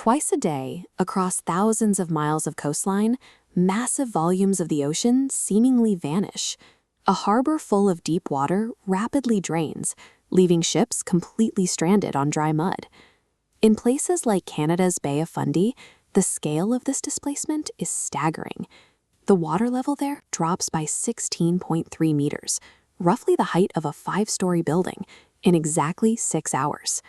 Twice a day, across thousands of miles of coastline, massive volumes of the ocean seemingly vanish. A harbor full of deep water rapidly drains, leaving ships completely stranded on dry mud. In places like Canada's Bay of Fundy, the scale of this displacement is staggering. The water level there drops by 16.3 meters, roughly the height of a 5-story building, in exactly 6 hours.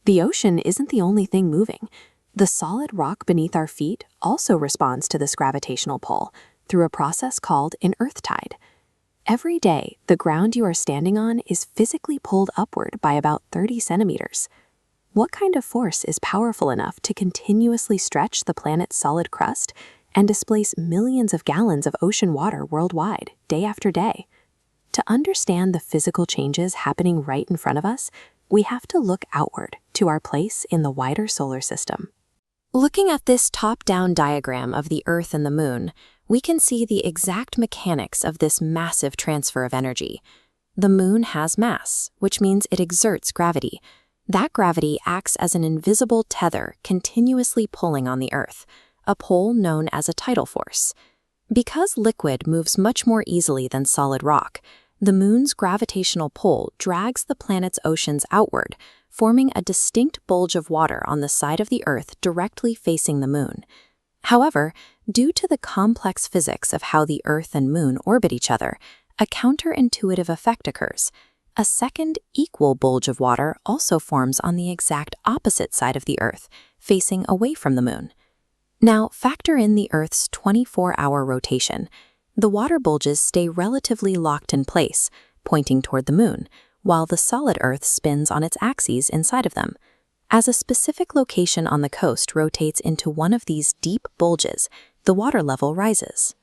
The ocean isn't the only thing moving. The solid rock beneath our feet also responds to this gravitational pull through a process called an earth tide. Every day, the ground you are standing on is physically pulled upward by about 30 centimeters. What kind of force is powerful enough to continuously stretch the planet's solid crust and displace millions of gallons of ocean water worldwide, day after day? To understand the physical changes happening right in front of us, we have to look outward to our place in the wider solar system. Looking at this top-down diagram of the Earth and the Moon, we can see the exact mechanics of this massive transfer of energy. The Moon has mass, which means it exerts gravity. That gravity acts as an invisible tether continuously pulling on the Earth, a pull known as a tidal force. Because liquid moves much more easily than solid rock, the Moon's gravitational pull drags the planet's oceans outward, forming a distinct bulge of water on the side of the Earth directly facing the Moon. However, due to the complex physics of how the Earth and Moon orbit each other, a counterintuitive effect occurs. A second equal bulge of water also forms on the exact opposite side of the Earth, facing away from the Moon. Now, factor in the Earth's 24-hour rotation. The water bulges stay relatively locked in place, pointing toward the Moon, while the solid Earth spins on its axes inside of them. As a specific location on the coast rotates into one of these deep bulges, the water level rises.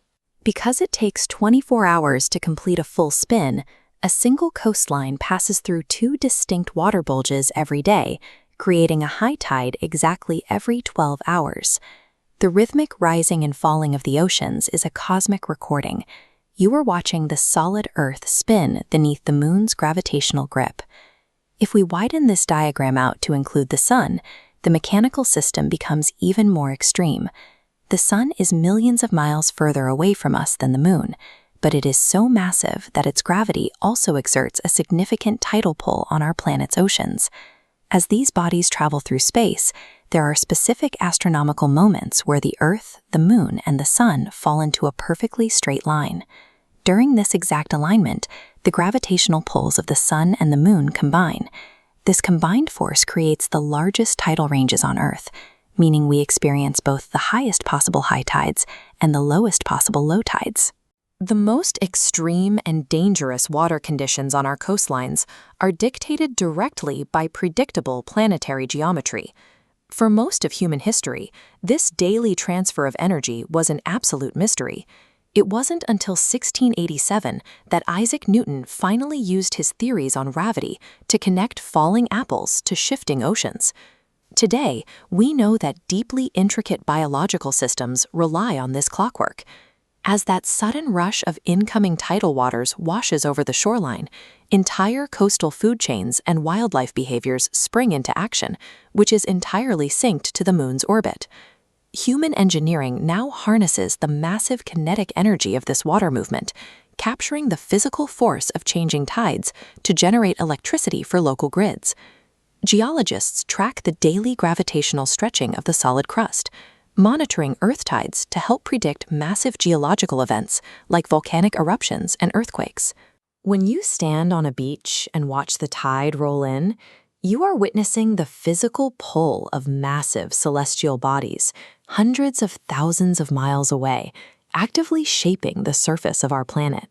Because it takes 24 hours to complete a full spin, a single coastline passes through 2 distinct water bulges every day, creating a high tide exactly every 12 hours. The rhythmic rising and falling of the oceans is a cosmic recording. You are watching the solid Earth spin beneath the Moon's gravitational grip. If we widen this diagram out to include the Sun, the mechanical system becomes even more extreme. The Sun is millions of miles further away from us than the Moon, but it is so massive that its gravity also exerts a significant tidal pull on our planet's oceans. As these bodies travel through space, there are specific astronomical moments where the Earth, the Moon, and the Sun fall into a perfectly straight line. During this exact alignment, the gravitational pulls of the Sun and the Moon combine. This combined force creates the largest tidal ranges on Earth, meaning we experience both the highest possible high tides and the lowest possible low tides. The most extreme and dangerous water conditions on our coastlines are dictated directly by predictable planetary geometry. For most of human history, this daily transfer of energy was an absolute mystery. It wasn't until 1687 that Isaac Newton finally used his theories on gravity to connect falling apples to shifting oceans. Today, we know that deeply intricate biological systems rely on this clockwork. As that sudden rush of incoming tidal waters washes over the shoreline, entire coastal food chains and wildlife behaviors spring into action, which is entirely synced to the Moon's orbit. Human engineering now harnesses the massive kinetic energy of this water movement, capturing the physical force of changing tides to generate electricity for local grids. Geologists track the daily gravitational stretching of the solid crust, monitoring earth tides to help predict massive geological events like volcanic eruptions and earthquakes. When you stand on a beach and watch the tide roll in, you are witnessing the physical pull of massive celestial bodies, hundreds of thousands of miles away, actively shaping the surface of our planet.